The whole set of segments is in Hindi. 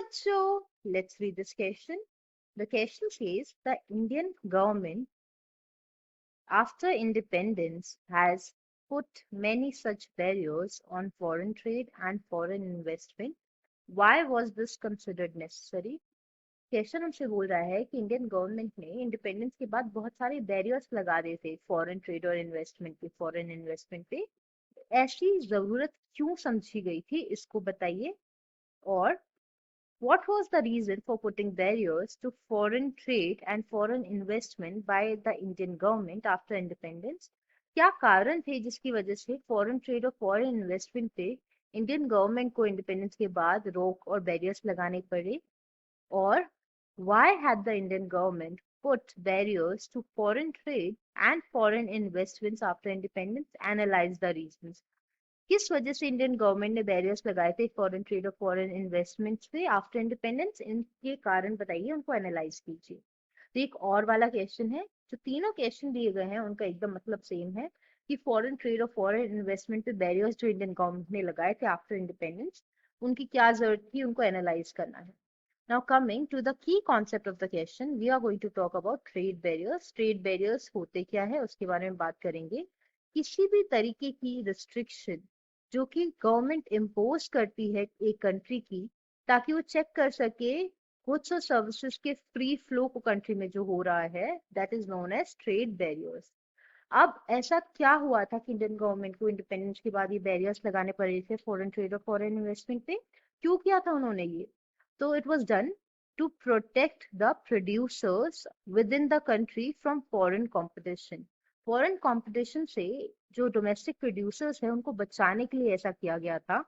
बच्चों, let's read this question. The question says the Indian government after independence has put many such barriers on foreign trade and foreign investment. Why was this considered necessary? Question हमसे बोल रहा है कि इंडियन गवर्नमेंट ने इंडिपेंडेंस के बाद बहुत सारे बैरियर्स लगा दिए थे फॉरेन ट्रेड और इन्वेस्टमेंट पे, फॉरेन इन्वेस्टमेंट पे। ऐसी जरूरत क्यों समझी गई थी, इसको बताइए। और what was the reason for putting barriers to foreign trade and foreign investment by the Indian government after independence? क्या कारण थे जिसकी वजह से फॉरेन ट्रेड और फॉरेन इन्वेस्टमेंट पे इंडियन गवर्नमेंट को इंडिपेंडेंस के बाद रोक और बैरियर्स लगाने पड़े? और why had the Indian government put barriers to foreign trade and foreign investments after independence? Analyze the reasons. किस वजह से इंडियन गवर्नमेंट ने बैरियर्स लगाए थे फॉरेन ट्रेड और फॉरेन इन्वेस्टमेंट्स पे आफ्टर इंडिपेंडेंस? इनके कारण बताइए, उनको एनालाइज कीजिए। तो एक और वाला क्वेश्चन है। जो तीनों क्वेश्चन दिए गए हैं उनका एकदम मतलब सेम है कि फॉरेन ट्रेड और फॉरेन इन्वेस्टमेंट पे बैरियर्स जो इंडियन गवर्नमेंट ने लगाए थे आफ्टर इंडिपेंडेंस, उनकी क्या जरूरत थी, उनको एनालाइज करना है। Now coming to the key concept of the question, we are going to talk about trade barriers. Trade barriers होते क्या है उसके बारे में बात करेंगे। किसी भी तरीके की रिस्ट्रिक्शन जो कि गवर्नमेंट इम्पोज करती है एक कंट्री की, ताकि वो चेक कर सके गुड्स और सर्विसेज के फ्री फ्लो को कंट्री में जो हो रहा है, that is known as trade barriers. अब ऐसा क्या हुआ था कि इंडियन गवर्नमेंट को इंडिपेंडेंस के बाद ये बैरियर्स लगाने पड़े थे फॉरेन ट्रेड और फॉरेन इन्वेस्टमेंट पे? क्यों किया था उन्होंने ये? So it was done to protect the producers within the country from foreign competition. Foreign competition से जो domestic producers हैं उनको बचाने के लिए ऐसा किया गया था।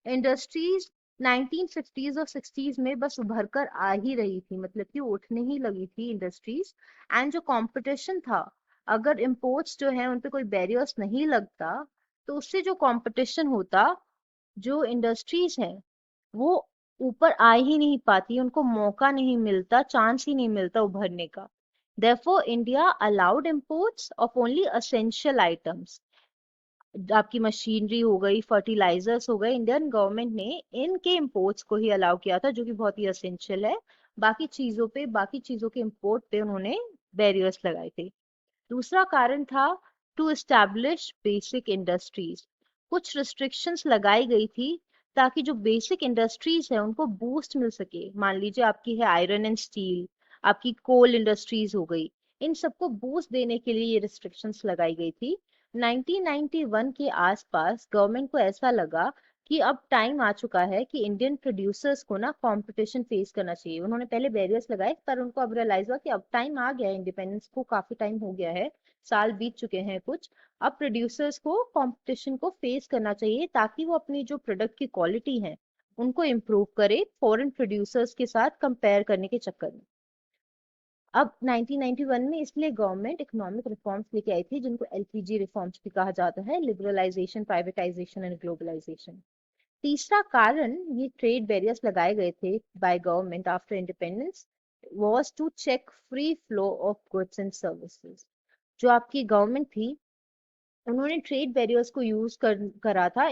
इंडस्ट्रीज 1950s और 60s में बस उभर कर आ ही रही थी, मतलब कि उठने ही लगी थी इंडस्ट्रीज। एंड जो कंपटीशन था, अगर इम्पोर्ट्स जो है उन पे कोई बैरियर्स नहीं लगता तो उससे जो कंपटीशन होता, जो इंडस्ट्रीज हैं वो ऊपर आ ही नहीं पाती, उनको मौका नहीं मिलता, चांस ही नहीं मिलता उभरने का। Therefore, India allowed imports of only essential items. आपकी मशीनरी हो गई, फर्टिलाइजर्स हो गए, इंडियन गवर्नमेंट ने इनके इंपोर्ट्स को ही अलाउ किया था, जो कि बहुत ही असेंशियल है। बाकी चीजों के इंपोर्ट पे उन्होंने बैरियर्स लगाए थे। दूसरा कारण था टू एस्टैब्लिश बेसिक इंडस्ट्रीज। कुछ रिस्ट्रिक्शंस लगाई गई थी ताकि जो बेसिक इंडस्ट्रीज है उनको बूस्ट मिल सके। मान लीजिए आपकी है आयरन एंड स्टील, आपकी कोल इंडस्ट्रीज हो गई, इन सबको बूस्ट देने के लिए ये रिस्ट्रिक्शंस लगाई गई थी। 1991 के आसपास गवर्नमेंट को ऐसा लगा कि अब टाइम आ चुका है कि इंडियन प्रोड्यूसर्स को ना कंपटीशन फेस करना चाहिए। उन्होंने पहले बैरियर्स लगाए, पर उनको अब रियलाइज हुआ कि अब टाइम आ गया है, इंडिपेंडेंस को काफी टाइम हो गया है, साल बीत चुके हैं कुछ। अब प्रोड्यूसर्स को कंपटीशन को फेस करना चाहिए ताकि वो अपनी जो प्रोडक्ट की क्वालिटी है उनको इम्प्रूव करे फॉरेन प्रोड्यूसर्स के साथ कंपेयर करने के चक्कर में। अब 1991 में इसलिए गवर्नमेंट इकोनॉमिक रिफॉर्म्स लेके आई थी, जिनको एलपीजी रिफॉर्म्स भी कहा जाता है, लिबरलाइजेशन, प्राइवेटाइजेशन एंड ग्लोबलाइजेशन। तीसरा कारण ये ट्रेड बैरियर्स लगाए गए थे by government after independence was to check free flow of goods and services. जो आपकी गवर्नमेंट थी उन्होंने ट्रेड बैरियर्स को करा था।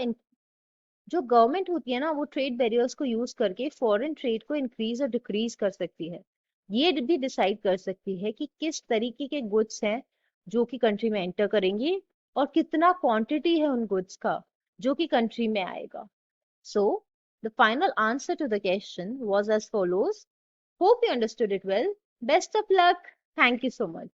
जो गवर्नमेंट होती है ना, वो ट्रेड बैरियर्स को यूज करके फॉरेन ट्रेड को इंक्रीज और डिक्रीज कर सकती है। ये भी डिसाइड कर सकती है कि किस तरीके के गुड्स हैं जो कि कंट्री में एंटर करेंगे और कितना क्वांटिटी है उन गुड्स का जो कि कंट्री में आएगा। So the final answer to the question was as follows. Hope you understood it well. Best of luck. Thank you so much.